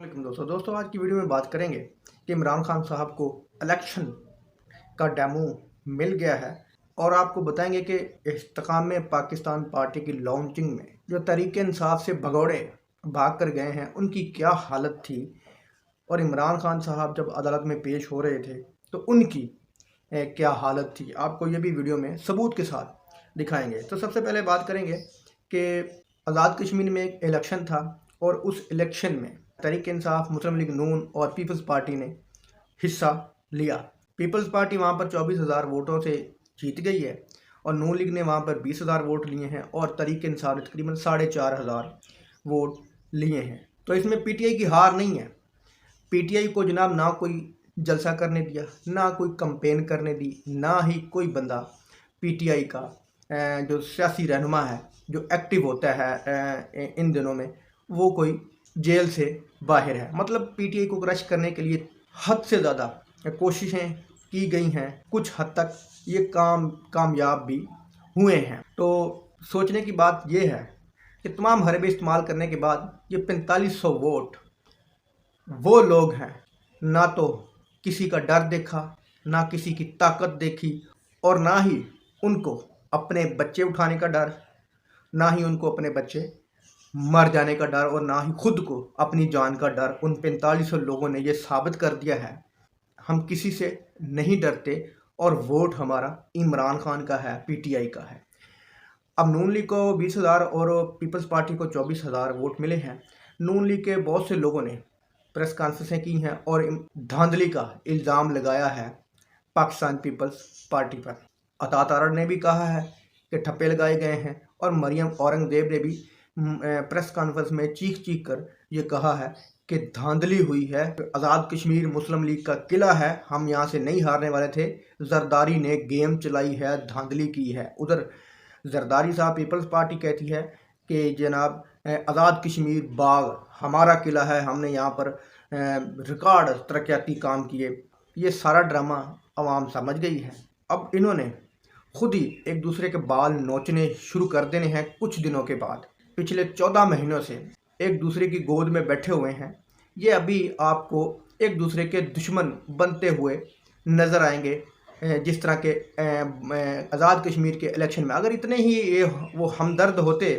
वालेकुम दोस्तों आज की वीडियो में बात करेंगे कि इमरान खान साहब को इलेक्शन का डेमो मिल गया है और आपको बताएंगे कि इस्तेकाम पाकिस्तान पार्टी की लॉन्चिंग में जो तरीके इंसाफ से भगौड़े भाग कर गए हैं उनकी क्या हालत थी और इमरान खान साहब जब अदालत में पेश हो रहे थे तो उनकी क्या हालत थी। आपको ये भी वीडियो में सबूत के साथ दिखाएंगे। तो सबसे पहले बात करेंगे कि आज़ाद कश्मीर में एक इलेक्शन था और उस इलेक्शन में तहरीक इंसाफ, मुस्लिम लीग नून और पीपल्स पार्टी ने हिस्सा लिया। पीपल्स पार्टी वहाँ पर 24,000 वोटों से जीत गई है और नून लीग ने वहाँ पर 20,000 वोट लिए हैं और तहरीक इंसाफ ने तकरीबन 4,500 वोट लिए हैं। तो इसमें पीटीआई की हार नहीं है। पीटीआई को जनाब ना कोई जलसा करने दिया, ना कोई कंपेन करने दी, ना ही कोई बंदा पीटीआई का जो सियासी रहनुमा है जो एक्टिव होता है इन दिनों में वो कोई जेल से बाहर है। मतलब पीटीआई को क्रश करने के लिए हद से ज़्यादा कोशिशें की गई हैं, कुछ हद तक ये कामयाब भी हुए हैं। तो सोचने की बात ये है कि तमाम हरबे इस्तेमाल करने के बाद ये 4500 वोट वो लोग हैं ना तो किसी का डर देखा, ना किसी की ताकत देखी और ना ही उनको अपने बच्चे उठाने का डर, ना ही उनको अपने बच्चे मर जाने का डर और ना ही खुद को अपनी जान का डर। उन 4500 लोगों ने ये साबित कर दिया है हम किसी से नहीं डरते और वोट हमारा इमरान खान का है, पीटीआई का है। अब नून लीग को 20,000 और पीपल्स पार्टी को 24,000 वोट मिले हैं। नून लीग के बहुत से लोगों ने प्रेस कॉन्फ्रेंसें की हैं और धांधली का इल्ज़ाम लगाया है पाकिस्तान पीपल्स पार्टी पर। अता तारड़ ने भी कहा है कि ठप्पे लगाए गए हैं और मरियम औरंगज़ेब ने भी प्रेस कॉन्फ्रेंस में चीख चीख कर ये कहा है कि धांधली हुई है। आज़ाद कश्मीर मुस्लिम लीग का किला है, हम यहाँ से नहीं हारने वाले थे। जरदारी ने गेम चलाई है, धांधली की है। उधर जरदारी साहब पीपल्स पार्टी कहती है कि जनाब आज़ाद कश्मीर बाग हमारा किला है, हमने यहाँ पर रिकॉर्ड तरक्याती काम किए। ये सारा ड्रामा आवाम समझ गई है। अब इन्होंने खुद ही एक दूसरे के बाल नोचने शुरू कर देने हैं। कुछ दिनों के बाद पिछले 14 महीनों से एक दूसरे की गोद में बैठे हुए हैं। ये अभी आपको एक दूसरे के दुश्मन बनते हुए नज़र आएंगे। जिस तरह के आज़ाद कश्मीर के इलेक्शन में अगर इतने ही ये वो हमदर्द होते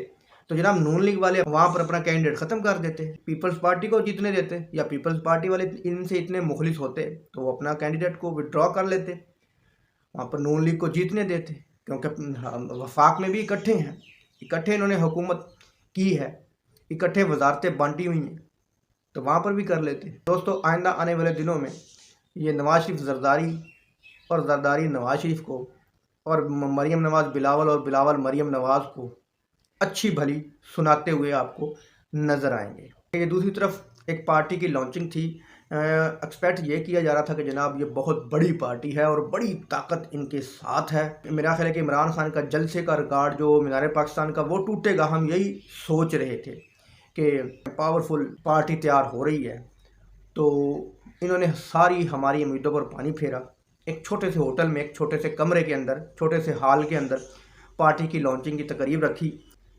तो जनाब नून लीग वाले वहाँ पर अपना कैंडिडेट ख़त्म कर देते, पीपल्स पार्टी को जीतने देते, या पीपल्स पार्टी वाले इनसे इतने मुखलिस होते तो वो अपना कैंडिडेट को विड्रॉ कर लेते, वहाँ पर नून लीग को जीतने देते। क्योंकि वफाक में भी इकट्ठे हैं, इकट्ठे इन्होंने हुकूमत की है, इकट्ठे वजारतें बांटी हुई हैं, तो वहाँ पर भी कर लेते। दोस्तों आइंदा आने वाले दिनों में ये नवाज शरीफ जरदारी और जरदारी नवाज शरीफ को और मरीम नवाज़ बिलावल और बिलावल मरीम नवाज़ को अच्छी भली सुनाते हुए आपको नज़र आएंगे। ये दूसरी तरफ एक पार्टी की लॉन्चिंग थी। एक्सपेक्ट ये किया जा रहा था कि जनाब ये बहुत बड़ी पार्टी है और बड़ी ताकत इनके साथ है। मेरा ख्याल है कि इमरान खान का जलसे का रिकॉर्ड जो मीनार पाकिस्तान का वो टूटेगा। हम यही सोच रहे थे कि पावरफुल पार्टी तैयार हो रही है। तो इन्होंने सारी हमारी उम्मीदों पर पानी फेरा। एक छोटे से होटल में, एक छोटे से कमरे के अंदर, छोटे से हॉल के अंदर पार्टी की लॉन्चिंग की तकरीब रखी।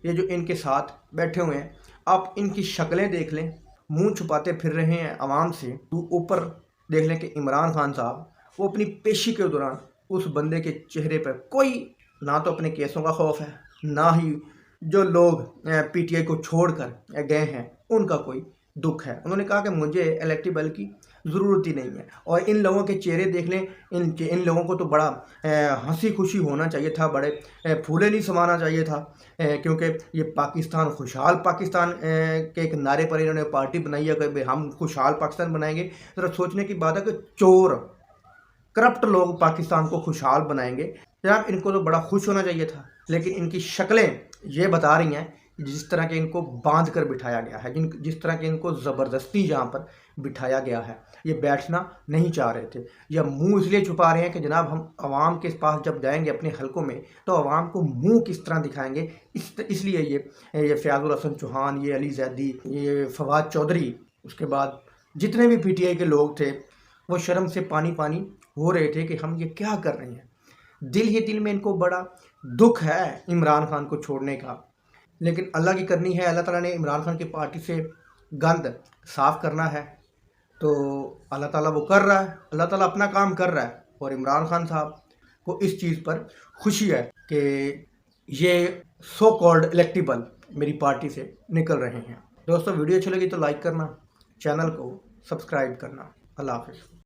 ये जो इनके साथ बैठे हुए हैं, आप इनकी शक्लें देख लें, मुंह छुपाते फिर रहे हैं आवाम से। तो ऊपर देख लें कि इमरान खान साहब वो अपनी पेशी के दौरान उस बंदे के चेहरे पर कोई ना तो अपने केसों का खौफ है, ना ही जो लोग पीटीआई को छोड़कर गए हैं उनका कोई दुख है। उन्होंने कहा कि मुझे इलेक्टेबल की ज़रूरत ही नहीं है। और इन लोगों के चेहरे देख लें, इन लोगों को तो बड़ा हंसी खुशी होना चाहिए था, बड़े फूले नहीं समाना चाहिए था, क्योंकि ये पाकिस्तान खुशहाल पाकिस्तान के एक नारे पर इन्होंने पार्टी बनाई है कि भाई हम खुशहाल पाकिस्तान बनाएंगे। ज़रा सोचने की बात है कि चोर करप्ट लोग पाकिस्तान को खुशहाल बनाएंगे। जनाब इनको तो बड़ा खुश होना चाहिए था, लेकिन इनकी शक्लें ये बता रही हैं जिस तरह के इनको बांध कर बिठाया गया है, जिस तरह के इनको ज़बरदस्ती यहाँ पर बिठाया गया है। ये बैठना नहीं चाह रहे थे, या मुंह इसलिए छुपा रहे हैं कि जनाब हम आवाम के पास जब जाएंगे अपने हलकों में तो आवाम को मुंह किस तरह दिखाएंगे। इसलिए ये फ़याज़ुल हसन चौहान, ये अली जैदी, ये फवाद चौधरी, उसके बाद जितने भी पीटीआई के लोग थे वो शर्म से पानी पानी हो रहे थे कि हम ये क्या कर रहे हैं। दिल ही दिल में इनको बड़ा दुख है इमरान खान को छोड़ने का, लेकिन अल्लाह की करनी है। अल्लाह ताला ने इमरान खान की पार्टी से गंद साफ़ करना है तो अल्लाह ताला वो कर रहा है, अल्लाह ताला अपना काम कर रहा है। और इमरान खान साहब को इस चीज़ पर खुशी है कि ये सो कॉल्ड इलेक्टेबल मेरी पार्टी से निकल रहे हैं। दोस्तों वीडियो अच्छी लगी तो लाइक करना, चैनल को सब्सक्राइब करना। अल्लाह हाफ़िज़।